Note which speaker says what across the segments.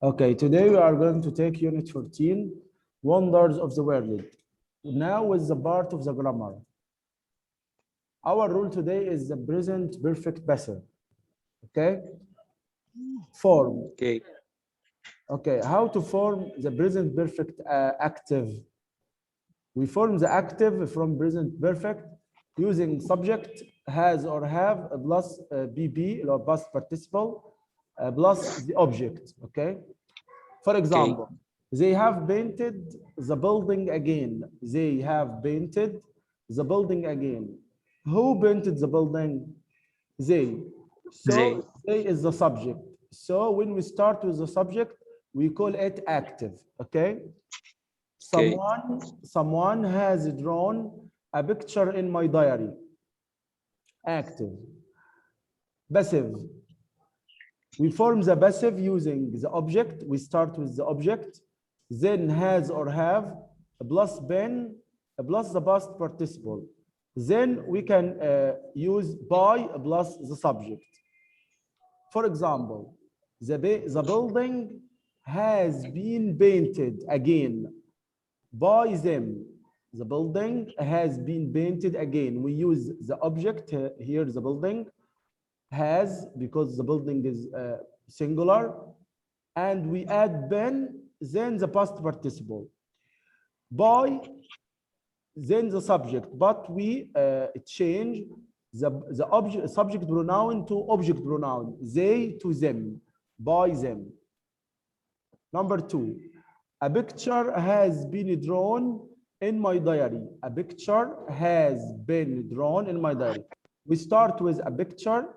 Speaker 1: Okay, today we are going to take Unit 14, Wonders of the World. Now is the part of the grammar. Our rule today is the present perfect passive. Okay? Form.
Speaker 2: Okay.
Speaker 1: Okay, how to form the present perfect active? We form the active from present perfect using subject has or have plus BB or past participle plus the object. Okay? For
Speaker 2: Okay.
Speaker 1: example, they have painted the building again. They have painted the building again. Who painted the building? They.
Speaker 2: They.
Speaker 1: So they is the subject. So when we start with the subject, we call it active. Okay.
Speaker 2: Okay.
Speaker 1: Someone has drawn a picture in my diary. Active. Passive. We form the passive using the object. We start with the object, then has or have, plus been, plus the past participle. Then we can use by plus the subject. For example, the building has been painted again by them. The building has been painted again. We use the object here, the building, has because the building is singular, and we add been, then the past participle. By, then the subject, but we change the object subject pronoun to object pronoun. They to them, by them. Number two, a picture has been drawn in my diary. A picture has been drawn in my diary. We start with a picture,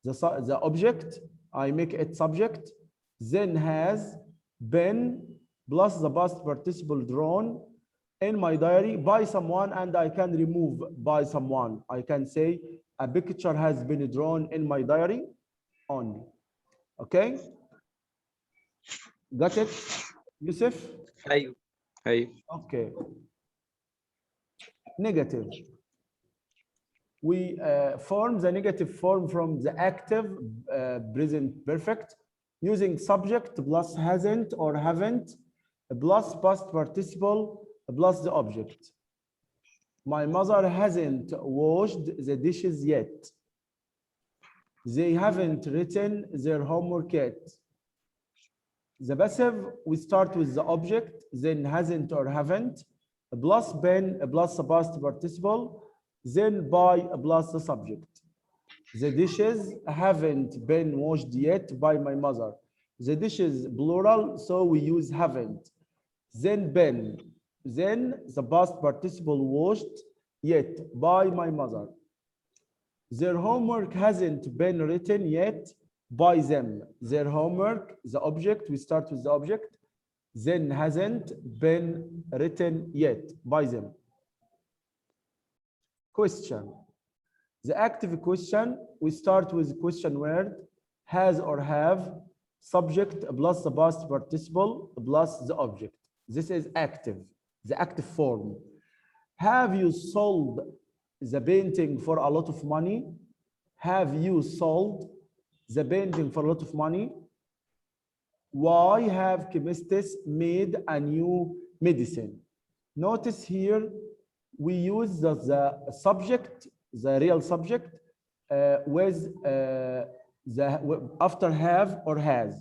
Speaker 1: the object, I make it subject, then has been plus the past participle drawn in my diary by someone, and I can remove by someone. I can say a picture has been drawn in my diary only. Okay? Got it, Yusuf?
Speaker 2: أيوه. أيوه.
Speaker 1: Okay. Negative. We form the negative form from the active present perfect using subject plus hasn't or haven't plus past participle plus the object. My mother hasn't washed the dishes yet. They haven't written their homework yet. The passive, we start with the object, then hasn't or haven't, plus been plus the past participle, then by plus the subject. The dishes haven't been washed yet by my mother. The dishes plural, so we use haven't. Then been, then the past participle washed yet by my mother. Their homework hasn't been written yet by them. Their homework, the object, we start with the object, then hasn't been written yet by them. Question. The active question, we start with question word, has or have, subject plus the past participle plus the object. This is active, the active form. Have you sold the painting for a lot of money? Have you sold the painting for a lot of money? Why have chemists made a new medicine? Notice here, we use the subject, the real subject, with after have or has.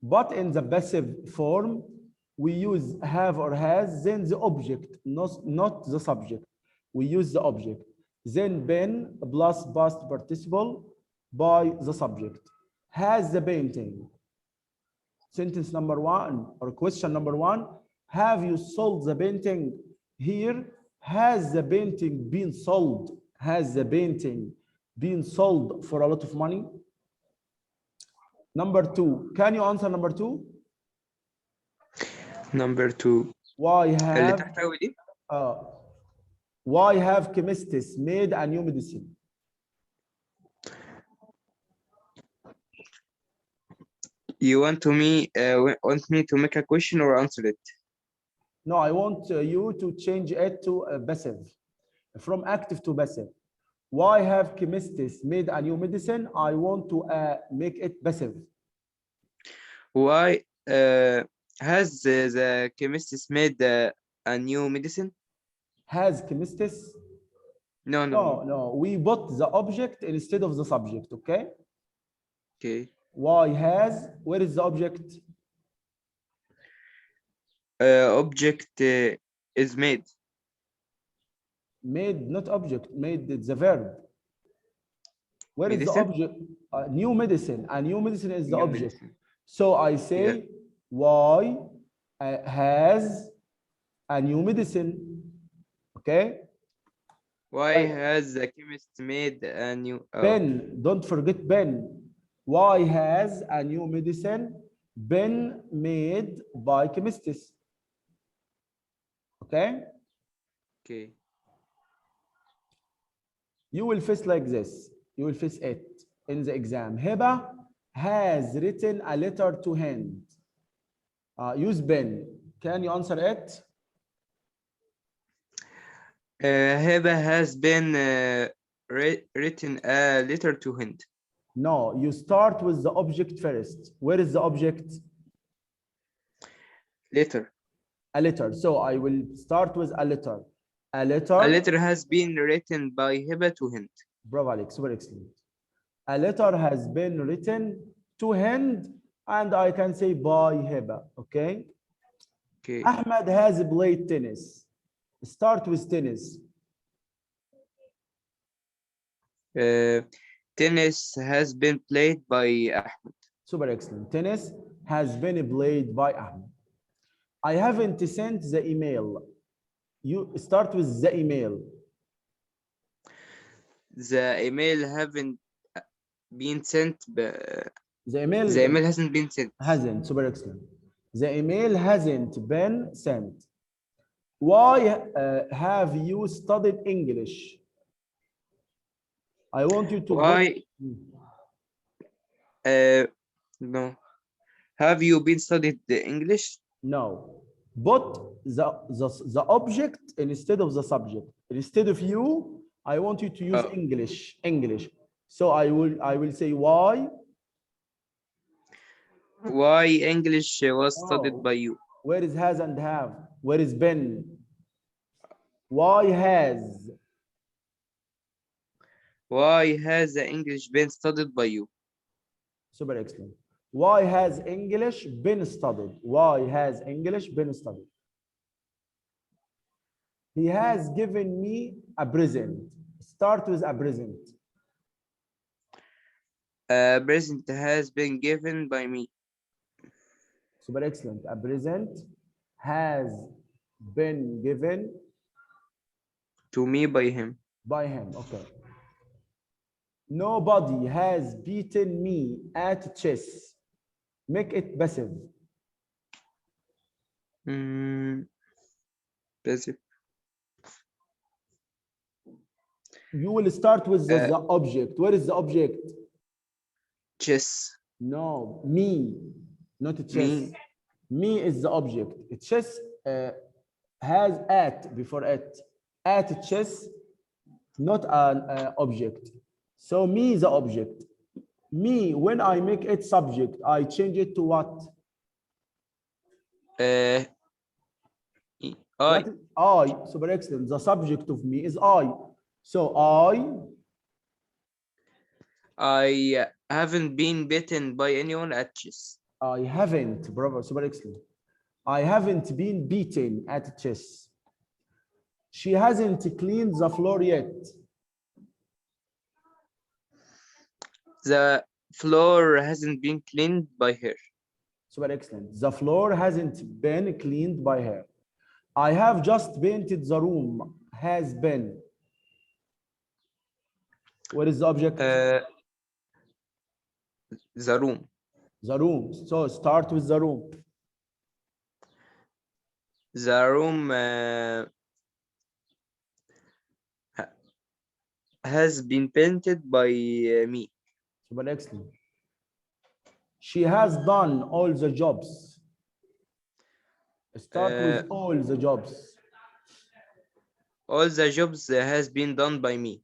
Speaker 1: But in the passive form, we use have or has, then the object, not the subject. We use the object. Then been plus past participle by the subject. Has the painting. Sentence number one, or question number one, have you sold the painting? Here, has the painting been sold? Has the painting been sold for a lot of money? Number two, can you answer number two?
Speaker 2: Number two.
Speaker 1: Why
Speaker 2: اللي
Speaker 1: have
Speaker 2: تحت أوي دي.
Speaker 1: why have chemists made a new medicine?
Speaker 2: You want me to make a question or answer it?
Speaker 1: No, I want you to change it to passive, from active to passive. Why have chemists made a new medicine? I want to make it passive.
Speaker 2: Why has the chemist made a new medicine?
Speaker 1: Has chemists?
Speaker 2: No, no,
Speaker 1: No,
Speaker 2: no.
Speaker 1: no. We put the object instead of the subject, okay?
Speaker 2: Okay.
Speaker 1: Why has? Where is the object?
Speaker 2: Object is made.
Speaker 1: Made, not object. Made, it's a verb. Where is the
Speaker 2: Medicine?
Speaker 1: object? New medicine. A new medicine is the
Speaker 2: New
Speaker 1: object.
Speaker 2: medicine.
Speaker 1: So I
Speaker 2: Yeah.
Speaker 1: say, why has a new medicine? Okay?
Speaker 2: Why
Speaker 1: Right.
Speaker 2: has the chemist made a new? Oh, okay.
Speaker 1: Ben, don't forget Ben. Why has a new medicine been made by chemists? Okay?
Speaker 2: Okay.
Speaker 1: You will face like this. You will face it in the exam. Heba has written a letter to Hind. Use Ben. Can you answer it?
Speaker 2: Heba has been written a letter to Hind.
Speaker 1: No, you start with the object first. Where is the object?
Speaker 2: Letter.
Speaker 1: A letter. So I will start with a letter. A
Speaker 2: A
Speaker 1: letter.
Speaker 2: letter has been written by Heba to Hind.
Speaker 1: Bravo, Alex. Super excellent. A letter has been written to Hind, and I can say by Heba. Okay.
Speaker 2: Okay.
Speaker 1: Ahmed has played tennis. Start with tennis.
Speaker 2: Tennis has been played by Ahmed.
Speaker 1: Super excellent. Tennis has been played by Ahmed. I haven't sent the email. You start with the email.
Speaker 2: The email haven't been sent.
Speaker 1: The
Speaker 2: The
Speaker 1: email
Speaker 2: email hasn't been sent.
Speaker 1: hasn't. Super excellent. The email hasn't been sent. Why have you studied English? I want you to
Speaker 2: Why? No. Have you been studied the English?
Speaker 1: No. But the object instead of the subject. Instead of you, I want you to use
Speaker 2: Oh.
Speaker 1: English. English. So I will say why.
Speaker 2: Why English was studied
Speaker 1: Oh.
Speaker 2: by you?
Speaker 1: Where is has and have? Where is been? Why has?
Speaker 2: Why has the English been studied by you?
Speaker 1: Super excellent. Why has English been studied? Why has English been studied? He has given me a present. Start with a present.
Speaker 2: A present has been given by me.
Speaker 1: Super excellent. A present has been given
Speaker 2: To me by him.
Speaker 1: by him. Okay. Nobody has beaten me at chess. Make it passive.
Speaker 2: Passive.
Speaker 1: You will start with the object. Where is the object?
Speaker 2: Chess.
Speaker 1: No, me, not chess.
Speaker 2: Me.
Speaker 1: Me is the object. Chess has at before it. At chess, not an object. So me is the object. Me, when I make it subject, I change it to what?
Speaker 2: I.
Speaker 1: What is I? Super excellent. The subject of me is I. So
Speaker 2: I haven't been beaten by anyone at chess.
Speaker 1: I haven't, bravo, super excellent. I haven't been beaten at chess. She hasn't cleaned the floor yet.
Speaker 2: The floor hasn't been cleaned by her.
Speaker 1: Super excellent. The floor hasn't been cleaned by her. I have just painted the room. Has been. What is the object?
Speaker 2: The room.
Speaker 1: The room. So start with the room.
Speaker 2: The room has been painted by me.
Speaker 1: Super excellent. She has done all the jobs. Start with all the jobs.
Speaker 2: All the jobs has been done by me.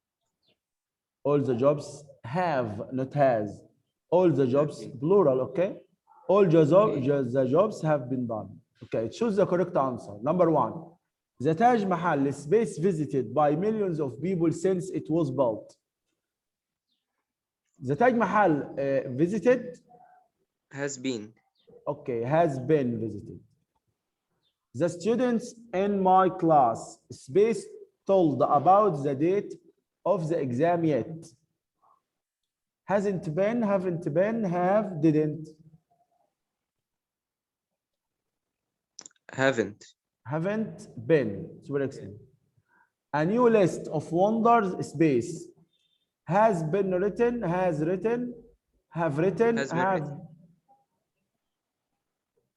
Speaker 1: All the jobs have, not has. All the jobs,
Speaker 2: Okay.
Speaker 1: plural, okay? All
Speaker 2: Okay.
Speaker 1: the jobs have been done. Okay, choose the correct answer. Number one, the Taj Mahal space visited by millions of people since it was built. The Taj Mahal visited,
Speaker 2: Has been.
Speaker 1: okay, has been visited. The students in my class space told about the date of the exam yet. Hasn't been, haven't been, have, didn't.
Speaker 2: Haven't.
Speaker 1: Haven't been. Super excellent. A new list of wonders space has been written, has written, have written,
Speaker 2: Has been written.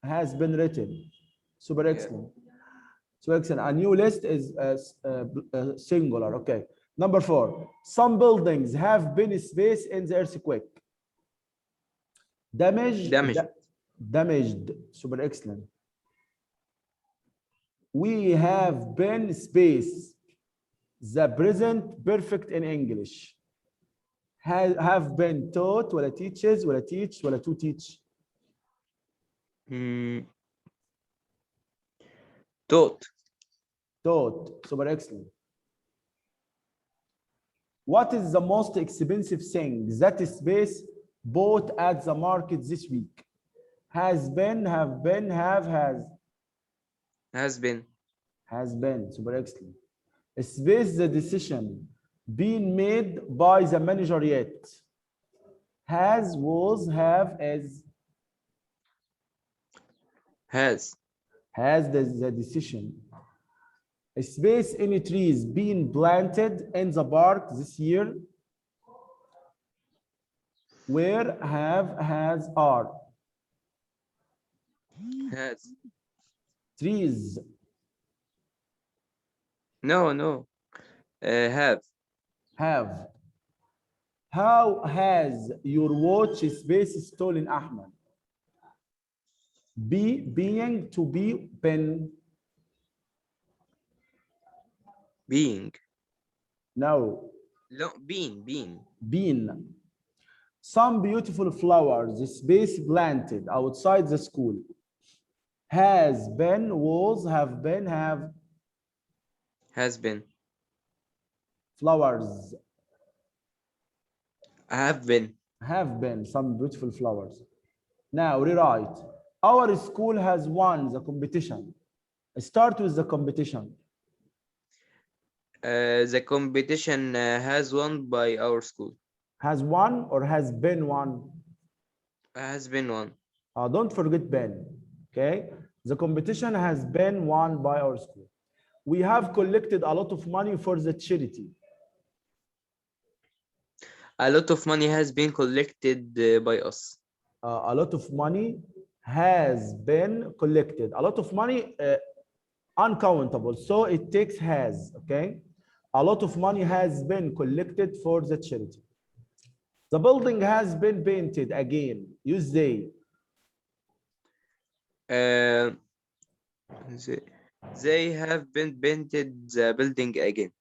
Speaker 1: has been written. Super
Speaker 2: Yeah.
Speaker 1: excellent. So excellent. A new list is singular. Okay. Number four. Some buildings have been space in the earthquake.
Speaker 2: Damaged.
Speaker 1: Damaged. Super excellent. We have been space. The present perfect in English. Have been taught ولا teaches ولا teach ولا to teach.
Speaker 2: Mm, taught.
Speaker 1: Taught. Super excellent. What is the most expensive thing that space bought at the market this week? Has been, have been, have,
Speaker 2: Has been.
Speaker 1: has been. Super excellent. Space the decision being made by the manager yet. Has, was, have, is.
Speaker 2: Has.
Speaker 1: Has the decision. Space any trees being planted in the park this year? Where, have, has, are.
Speaker 2: Has.
Speaker 1: Trees.
Speaker 2: No, no. Have.
Speaker 1: Have. How has your watch space stolen, Ahmed? Being, to be, been.
Speaker 2: Being.
Speaker 1: No,
Speaker 2: Been.
Speaker 1: been. Some beautiful flowers space planted outside the school. Has been, was, have been, have.
Speaker 2: Has been.
Speaker 1: Flowers.
Speaker 2: Have been.
Speaker 1: Have been some beautiful flowers. Now rewrite. Our school has won the competition. Start with the competition.
Speaker 2: The competition has won by our school.
Speaker 1: Has won or has been won?
Speaker 2: Has been won.
Speaker 1: Don't forget been. Okay. The competition has been won by our school. We have collected a lot of money for the charity.
Speaker 2: A lot of money has been collected by us.
Speaker 1: A lot of money has been collected. A lot of money, uncountable. So it takes has. Okay. A lot of money has been collected for the charity. The building has been painted again. Use they.
Speaker 2: Uh, they have been painted the building again.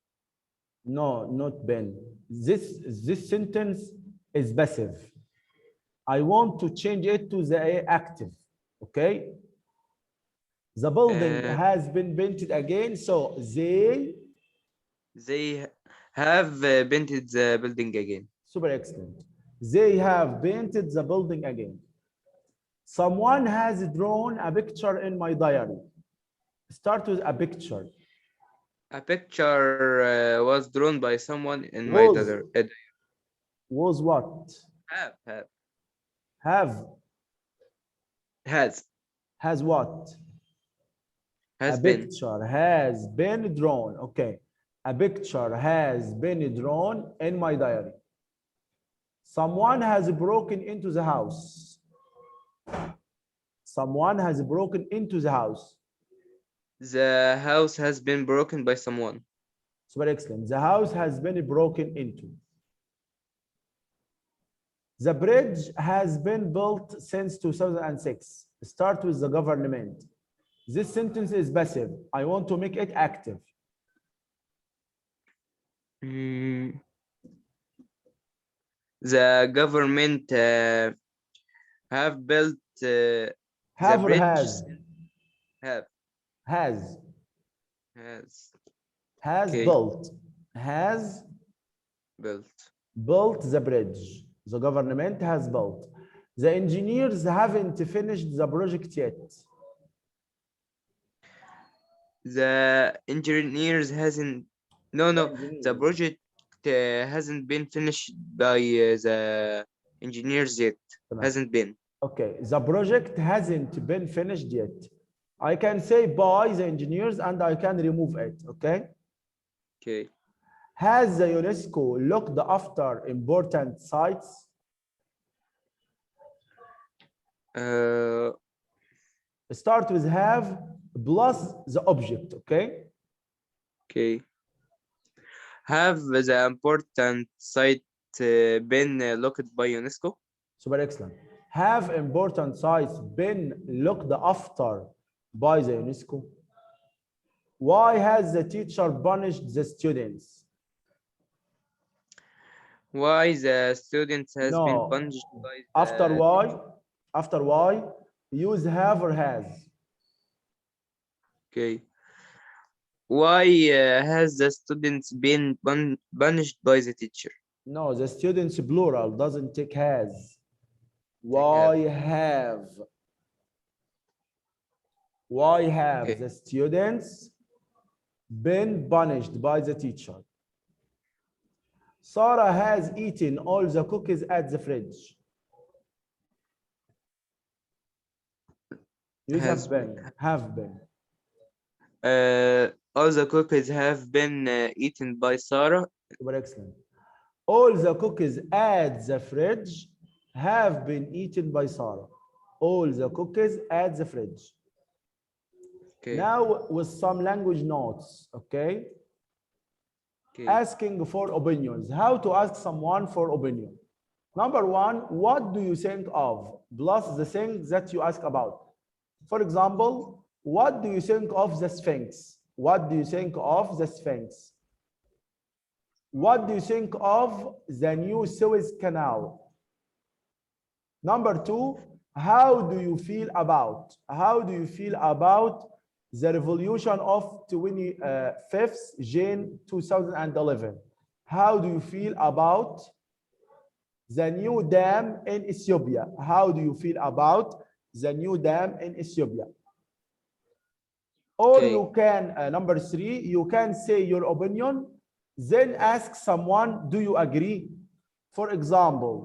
Speaker 1: No, not been. This sentence is passive. I want to change it to the active. Okay. The building has been painted again. So
Speaker 2: they have painted the building again.
Speaker 1: super excellent. They have painted the building again. Someone has drawn a picture in my diary. Start with a picture.
Speaker 2: A picture was drawn by someone in my
Speaker 1: Was
Speaker 2: diary.
Speaker 1: was what?
Speaker 2: Have.
Speaker 1: Have
Speaker 2: Has.
Speaker 1: has what? A
Speaker 2: Has been.
Speaker 1: picture has been drawn. Okay. A picture has been drawn in my diary. Someone has broken into the house. Someone has broken into the house.
Speaker 2: The house has been broken by someone.
Speaker 1: Super excellent. The house has been broken into. The bridge has been built since 2006. Start with the government. This sentence is passive. I want to make it active.
Speaker 2: The government have built the
Speaker 1: Have or
Speaker 2: bridge.
Speaker 1: has?
Speaker 2: Have
Speaker 1: Has.
Speaker 2: has
Speaker 1: Has
Speaker 2: okay
Speaker 1: built. Has
Speaker 2: built.
Speaker 1: built the bridge. The government has built. The engineers haven't finished the project yet.
Speaker 2: The engineers hasn't
Speaker 1: The
Speaker 2: the
Speaker 1: engineers.
Speaker 2: project hasn't been finished by the engineers yet.
Speaker 1: تمام.
Speaker 2: Hasn't been.
Speaker 1: Okay, the project hasn't been finished yet. I can say by the engineers and I can remove it, okay?
Speaker 2: Okay.
Speaker 1: Has the UNESCO looked after important sites? Start with have plus the object, okay?
Speaker 2: Okay. Have the important site been looked by UNESCO?
Speaker 1: Super excellent. Have important sites been looked after by the UNESCO? Why has the teacher punished the students?
Speaker 2: Why the students has been
Speaker 1: No.
Speaker 2: punished by
Speaker 1: After
Speaker 2: the
Speaker 1: why?
Speaker 2: teacher?
Speaker 1: After why? Use have or has.
Speaker 2: Okay. Why has the students been punished by the teacher?
Speaker 1: No, the students plural doesn't take has.
Speaker 2: Take have.
Speaker 1: Why have
Speaker 2: Okay.
Speaker 1: the students been punished by the teacher? Sarah has eaten all the cookies at the fridge. Use
Speaker 2: Has
Speaker 1: have been. Have been.
Speaker 2: all the cookies have been eaten by Sarah.
Speaker 1: Super excellent. All the cookies at the fridge have been eaten by Sarah. All the cookies at the fridge.
Speaker 2: Okay.
Speaker 1: Now with some language notes, okay?
Speaker 2: Okay.
Speaker 1: Asking for opinions. How to ask someone for opinion. Number one, what do you think of? Plus the thing that you ask about. For example, what do you think of the Sphinx? What do you think of the Sphinx? What do you think of the new Suez Canal? Number two, how do you feel about? How do you feel about the revolution of 25th June 2011? How do you feel about the new dam in Ethiopia? How do you feel about the new dam in Ethiopia? Or
Speaker 2: Okay.
Speaker 1: you can, number three, you can say your opinion, then ask someone, do you agree? For example,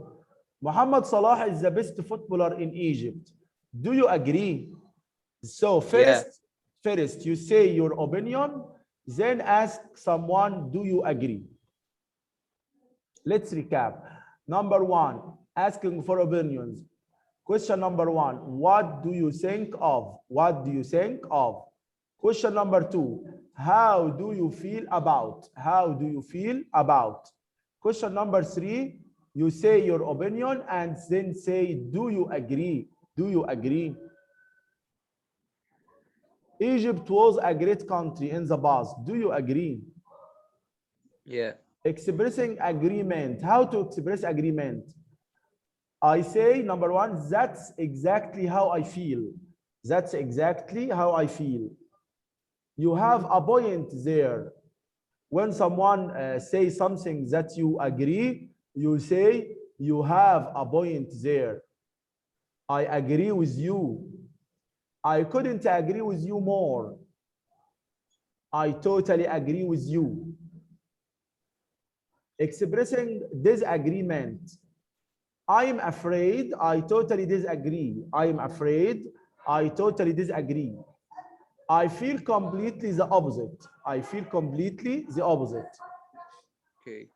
Speaker 1: Muhammad Salah is the best footballer in Egypt. Do you agree? So
Speaker 2: Yeah.
Speaker 1: first you say your opinion, then ask someone, do you agree? Let's recap. Number one, asking for opinions. Question number one, what do you think of? What do you think of? Question number two, how do you feel about? How do you feel about? Question number three, you say your opinion and then say, do you agree? Do you agree? Egypt was a great country in the past. Do you agree?
Speaker 2: Yeah.
Speaker 1: Expressing agreement. How to express agreement? I say, number one, that's exactly how I feel. That's exactly how I feel. You have a point there. When someone says something that you agree, you say, you have a point there. I agree with you. I couldn't agree with you more. I totally agree with you. Expressing disagreement. I am afraid, I totally disagree. I am afraid, I totally disagree. I feel completely the opposite. I feel completely the opposite.
Speaker 2: Okay.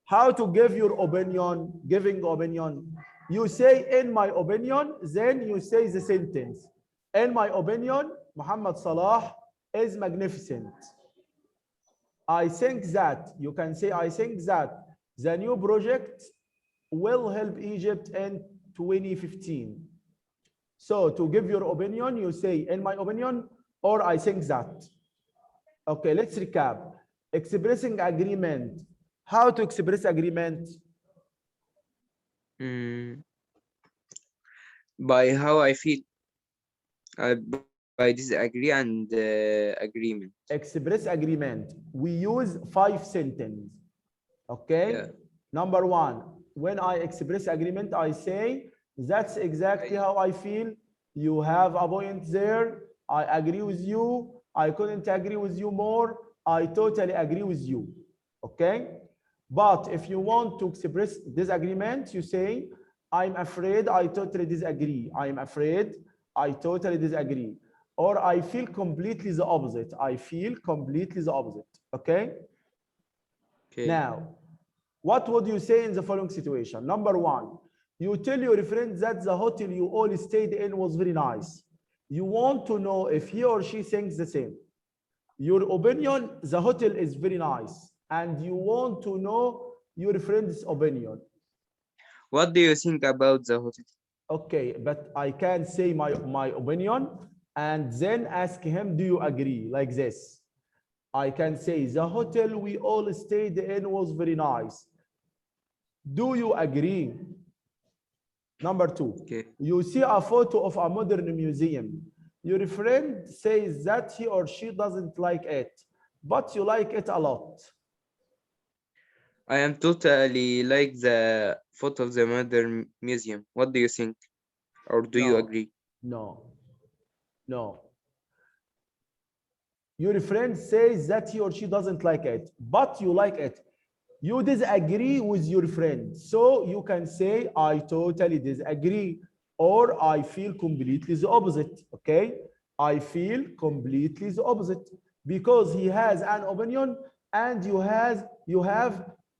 Speaker 1: How to give your opinion, giving opinion. You say, in my opinion, then you say the sentence. In my opinion, Muhammad Salah is magnificent. I think that, you can say, I think that the new project will help Egypt in 2015. So to give your opinion, you say, in my opinion, or I think that. Okay, let's recap. Expressing agreement. How to express agreement?
Speaker 2: by how I feel, by disagree and agreement.
Speaker 1: Express agreement. We use 5 sentences. Okay.
Speaker 2: Yeah.
Speaker 1: Number 1, when I express agreement, I say that's exactly how I feel. You have a point there. I agree with you. I couldn't agree with you more. I totally agree with you. Okay. But if you want to express disagreement, you say, I'm afraid I totally disagree. I'm afraid I totally disagree. Or I feel completely the opposite. I feel completely the opposite. Okay.
Speaker 2: Okay.
Speaker 1: Now, what would you say in the following situation? Number 1, you tell your friend that the hotel you all stayed in was very nice. You want to know if he or she thinks the same. Your opinion, the hotel is very nice, and you want to know your friend's opinion.
Speaker 2: What do you think about the hotel?
Speaker 1: Okay, but I can say my opinion and then ask him, do you agree? Like this. I can say, the hotel we all stayed in was very nice. Do you agree? Number 2,
Speaker 2: Okay.
Speaker 1: you see a photo of a modern museum. Your friend says that he or she doesn't like it, but you like it a lot.
Speaker 2: I am totally like the photo of the modern museum. What do you think? Or do you
Speaker 1: No,
Speaker 2: agree?
Speaker 1: no, no. Your friend says that he or she doesn't like it, but you like it. You disagree with your friend. So you can say, I totally disagree, or I feel completely the opposite. Okay? I feel completely the opposite because he has an opinion and you have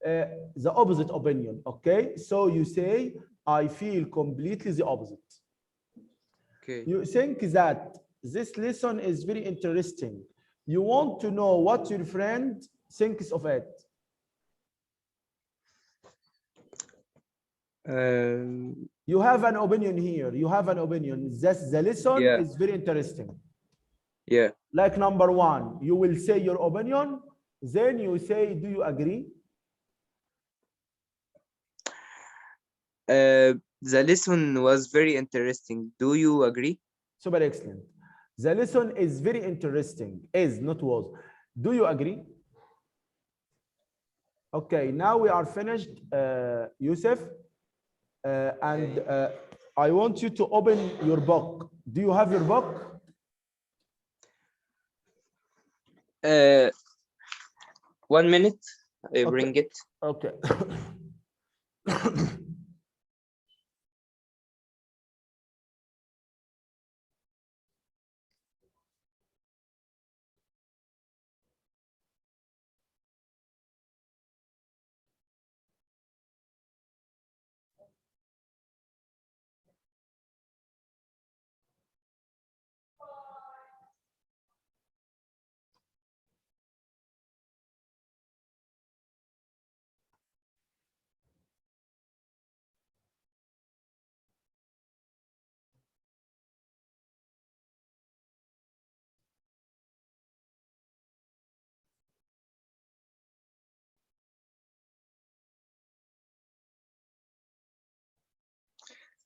Speaker 1: the opposite opinion. Okay? So you say, I feel completely the opposite.
Speaker 2: Okay.
Speaker 1: You think that this lesson is very interesting. You want to know what your friend thinks of it.
Speaker 2: Um,
Speaker 1: You have an opinion here. You have an opinion. The lesson
Speaker 2: yeah.
Speaker 1: is very interesting.
Speaker 2: Yeah.
Speaker 1: Like number 1, you will say your opinion. Then you say, do you agree?
Speaker 2: The lesson was very interesting. Do you agree?
Speaker 1: Super excellent. The lesson is very interesting. Is, not was. Do you agree? Okay, now we are finished, Yusuf. And I want you to open your book. Do you have your book?
Speaker 2: Uh, 1 minute. I
Speaker 1: Okay.
Speaker 2: bring it.
Speaker 1: Okay.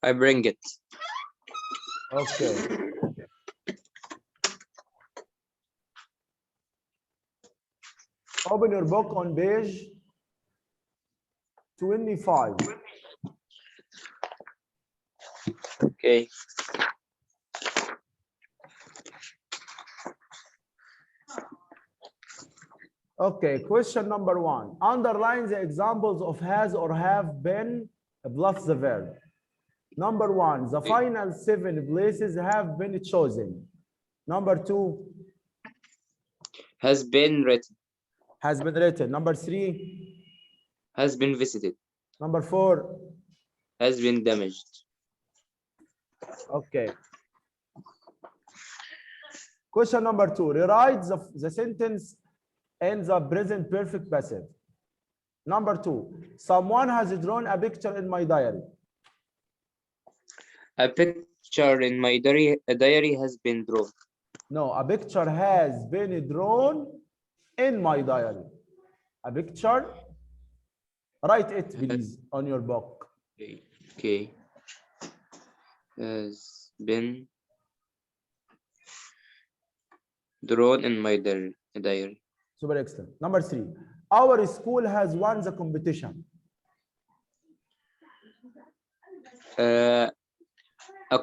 Speaker 2: I bring it.
Speaker 1: Okay. Open your book on page 25.
Speaker 2: Okay.
Speaker 1: Okay, question number 1. Underline the examples of has or have been plus the verb. Number 1, the final 7 places have been chosen. Number 2,
Speaker 2: Has been written.
Speaker 1: has been written. Number 3,
Speaker 2: Has been visited.
Speaker 1: number 4.
Speaker 2: Has been damaged.
Speaker 1: Okay. Question number 2, rewrite the sentence in the present perfect passive. Number 2, someone has drawn a picture in my diary.
Speaker 2: A picture in my diary has been drawn.
Speaker 1: No, a picture has been drawn in my diary. A picture, write it please on your book.
Speaker 2: Okay. Okay. has been drawn in my diary.
Speaker 1: Super excellent. Number 3. Our school has won the competition.
Speaker 2: A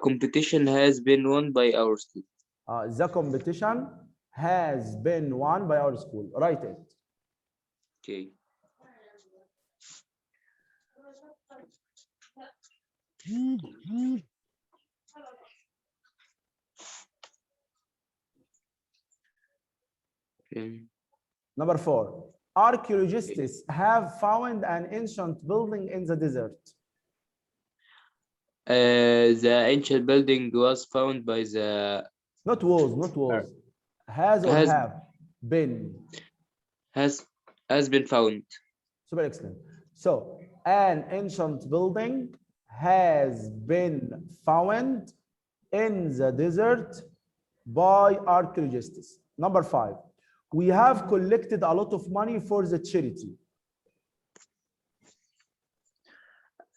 Speaker 2: competition has been won by our school.
Speaker 1: The competition has been won by our school. Write it.
Speaker 2: Okay.
Speaker 1: Number 4. Archaeologists have found an ancient building in the desert.
Speaker 2: The ancient building was found by the
Speaker 1: Not was. Has or
Speaker 2: has
Speaker 1: have been.
Speaker 2: has been found.
Speaker 1: Super excellent. So, an ancient building has been found in the desert by archaeologists. Number 5. We have collected a lot of money for the charity.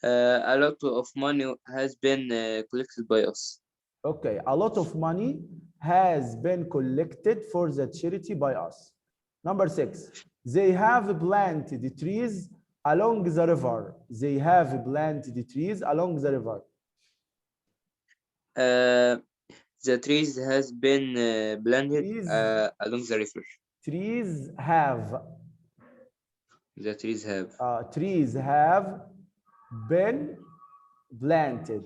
Speaker 2: A lot of money has been collected by us.
Speaker 1: Okay, a lot of money has been collected for the charity by us. Number 6, they have planted trees along the river. They have planted trees along the river.
Speaker 2: The trees has been planted
Speaker 1: Trees,
Speaker 2: along the river.
Speaker 1: trees have.
Speaker 2: The trees have.
Speaker 1: Trees have been planted.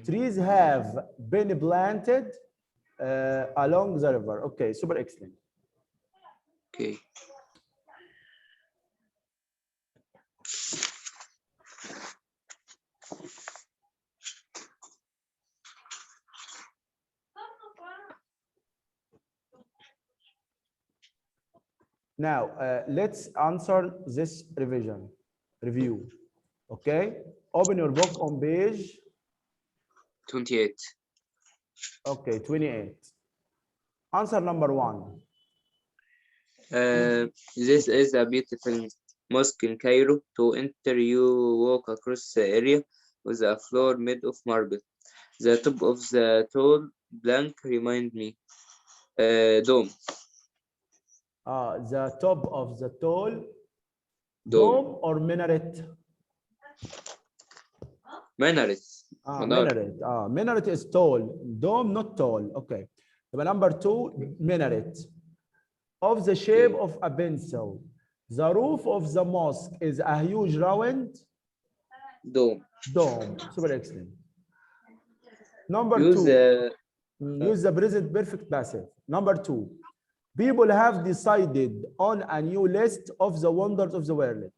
Speaker 1: Trees have been planted along the river. Okay, super excellent.
Speaker 2: Okay.
Speaker 1: Now, let's answer this review. Okay, open your book on page
Speaker 2: 28.
Speaker 1: Okay, 28. Answer number 1.
Speaker 2: This is a beautiful mosque in Cairo. To enter, you walk across the area with a floor made of marble. The top of the tall blank remind me dome.
Speaker 1: The top of the tall
Speaker 2: Dome.
Speaker 1: dome or minaret?
Speaker 2: Minaret.
Speaker 1: Minaret. Minaret is tall. Dome not tall. Okay. Number 2, minaret. Of the shape of a pencil. The roof of the mosque is a huge round
Speaker 2: Dome.
Speaker 1: dome. Super excellent. Number 2. Use the present perfect passive. Number 2. People have decided on a new list of the wonders of the world.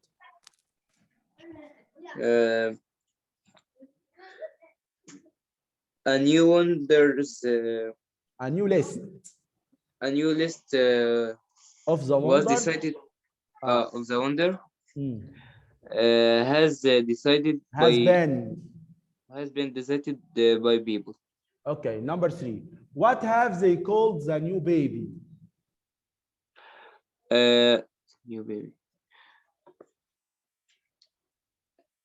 Speaker 2: A new wonders.
Speaker 1: A new list.
Speaker 2: A new list
Speaker 1: of the
Speaker 2: was
Speaker 1: wonder
Speaker 2: decided of the wonder has been decided by people.
Speaker 1: Okay, number 3. What have they called the new baby?
Speaker 2: New baby.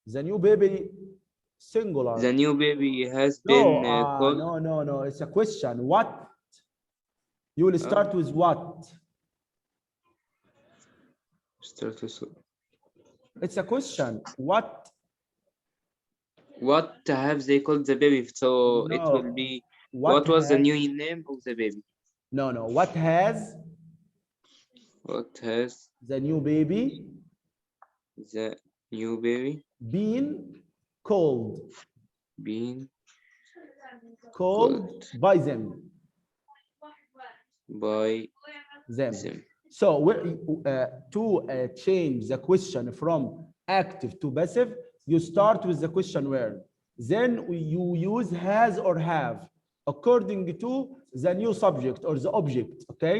Speaker 1: The new baby singular.
Speaker 2: The new baby has been called.
Speaker 1: No. It's a question. What? You will start with what?
Speaker 2: Start with.
Speaker 1: It's a question. What?
Speaker 2: What have they called the baby? So
Speaker 1: No.
Speaker 2: it will be. What was the new name of the baby?
Speaker 1: No. What has?
Speaker 2: What has
Speaker 1: the new baby?
Speaker 2: The new baby
Speaker 1: Been called.
Speaker 2: been
Speaker 1: Called by them.
Speaker 2: By
Speaker 1: them.
Speaker 2: them.
Speaker 1: So to change the question from active to passive, you start with the question word. Then you use has or have according to the new subject or the object. Okay.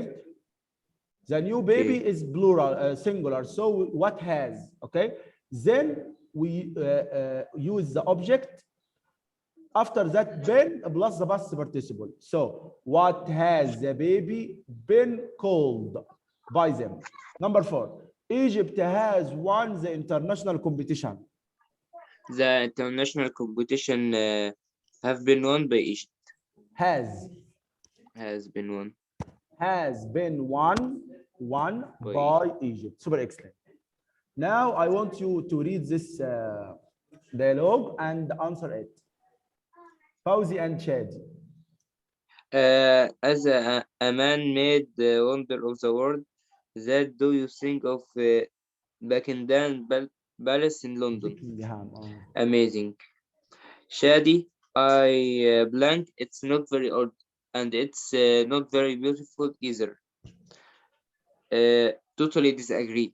Speaker 1: The new baby is plural, singular. So what has? Okay. Then we use the object. After that, been plus the past participle. So, what has the baby been called by them? Number 4, Egypt has won the international competition.
Speaker 2: The international competition have been won by Egypt.
Speaker 1: Has
Speaker 2: Has been won
Speaker 1: been won by Egypt. Super excellent. Now I want you to read this dialogue and answer it. Fauzi and Chad.
Speaker 2: As a man made the wonder of the world, that do you think of Buckingham Palace in London?
Speaker 1: Buckingham.
Speaker 2: Amazing. Shady, I blank. It's not very old, and it's not very beautiful either. Totally disagree.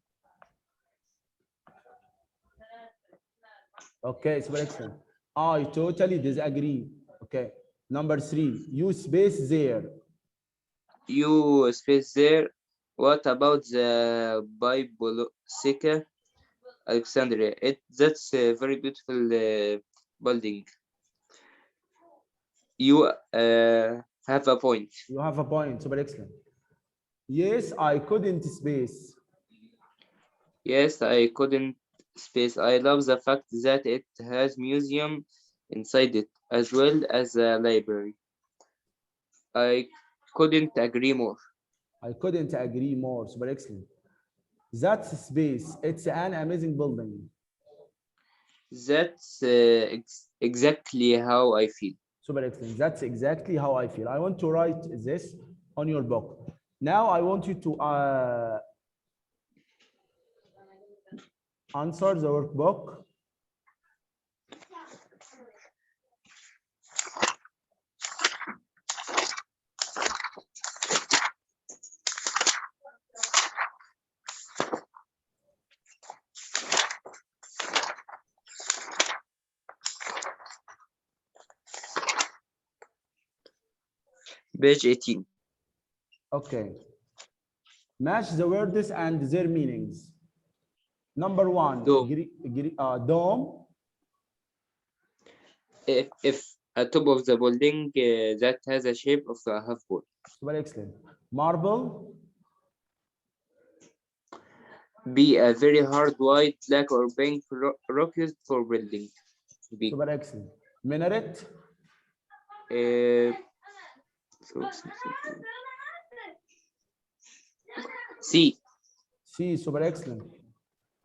Speaker 1: Okay, super excellent. I totally disagree. Okay. Number 3, you space there.
Speaker 2: You space there. What about the Bibliotheca Alexandria? That's a very beautiful building. You have a point.
Speaker 1: You have a point. Super excellent. Yes, I couldn't space.
Speaker 2: Yes, I couldn't space. I love the fact that it has museum inside it as well as a library. I couldn't agree more.
Speaker 1: I couldn't agree more. Super excellent. That's space. It's an amazing building.
Speaker 2: That's exactly how I feel.
Speaker 1: Super excellent. That's exactly how I feel. I want to write this on your book. Now I want you to answer the workbook.
Speaker 2: Page 18.
Speaker 1: Okay. Match the words and their meanings. Number 1,
Speaker 2: Dome.
Speaker 1: dome.
Speaker 2: If a top of the building that has a shape of a half ball.
Speaker 1: Super excellent. Marble.
Speaker 2: B, a very hard white, black, or pink rock used for building. B.
Speaker 1: Super excellent. Minaret.
Speaker 2: Uh, C.
Speaker 1: C. Super excellent.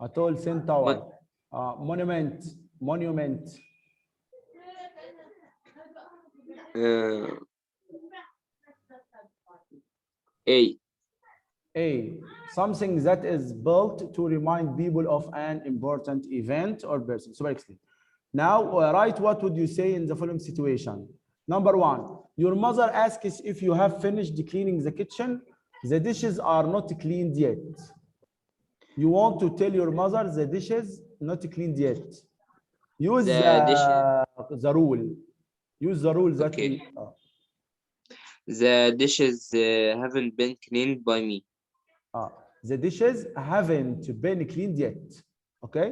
Speaker 1: A tall thin tower. Monument. Monument.
Speaker 2: A.
Speaker 1: A. Something that is built to remind people of an important event or person. Super excellent. Now, write what would you say in the following situation. Number 1, your mother asks if you have finished cleaning the kitchen. The dishes are not cleaned yet. You want to tell your mother the dishes not cleaned yet. Use the rule. Use the rule that
Speaker 2: Okay.
Speaker 1: we.
Speaker 2: The dishes haven't been cleaned by me.
Speaker 1: The dishes haven't been cleaned yet. Okay?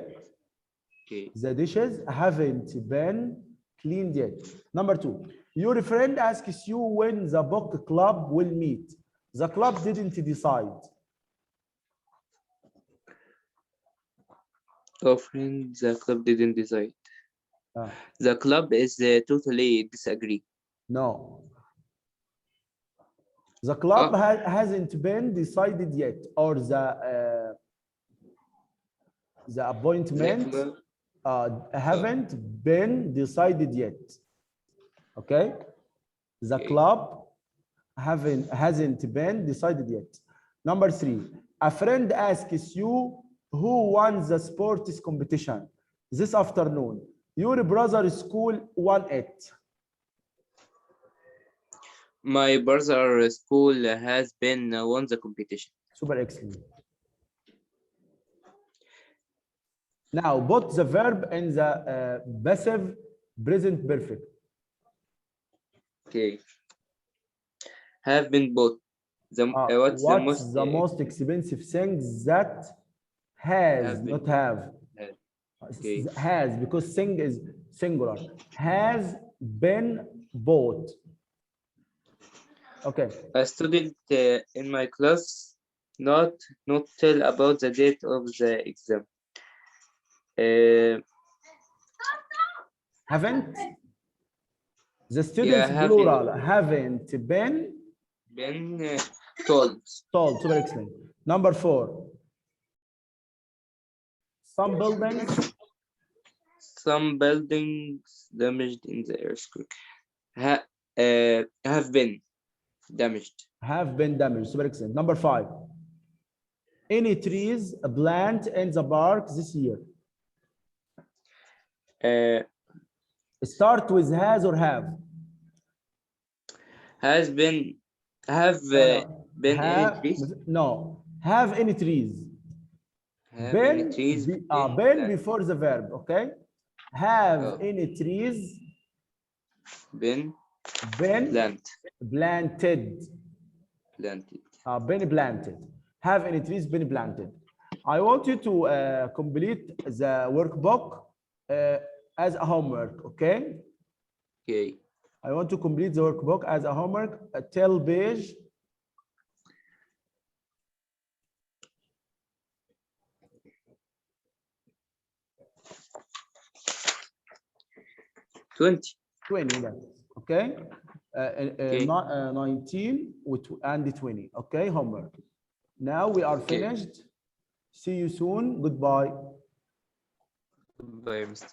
Speaker 2: Okay.
Speaker 1: The dishes haven't been cleaned yet. Number 2, your friend asks you when the book club will meet. The club didn't decide.
Speaker 2: Offering the club didn't decide. The club is totally disagree.
Speaker 1: No. The club hasn't been decided yet, or the appointment haven't been decided yet. Okay? The club hasn't been decided yet. Number 3, a friend asks you who won the sports competition this afternoon. Your brother's school won it.
Speaker 2: My brother's school has been won the competition.
Speaker 1: Super excellent. Now put the verb in the passive present perfect.
Speaker 2: Okay. Have been bought.
Speaker 1: What's the most expensive thing that has, not have?
Speaker 2: Okay.
Speaker 1: Has, because thing is singular. Has been bought. Okay.
Speaker 2: A student in my class not tell about the date of the exam.
Speaker 1: Haven't? The students plural haven't been
Speaker 2: told.
Speaker 1: told. Super excellent. Number 4. Some buildings
Speaker 2: Some buildings damaged in the earthquake have been damaged.
Speaker 1: have been damaged. Super excellent. Number 5. Any trees plant in the park this year? Start with has or have.
Speaker 2: Have been any trees?
Speaker 1: No. Have any trees.
Speaker 2: Have any trees
Speaker 1: been
Speaker 2: planted?
Speaker 1: before the verb, okay? Have
Speaker 2: Oh.
Speaker 1: any trees
Speaker 2: Been
Speaker 1: planted. Been planted. Have any trees been planted? I want you to complete the workbook as a homework, okay?
Speaker 2: Okay.
Speaker 1: I want to complete the workbook as a homework till page
Speaker 2: 20.
Speaker 1: 20, okay?
Speaker 2: Okay.
Speaker 1: 19 and 20, okay? Homework. Now we are
Speaker 2: Okay.
Speaker 1: finished. See you soon. Goodbye.
Speaker 2: Goodbye, Mr.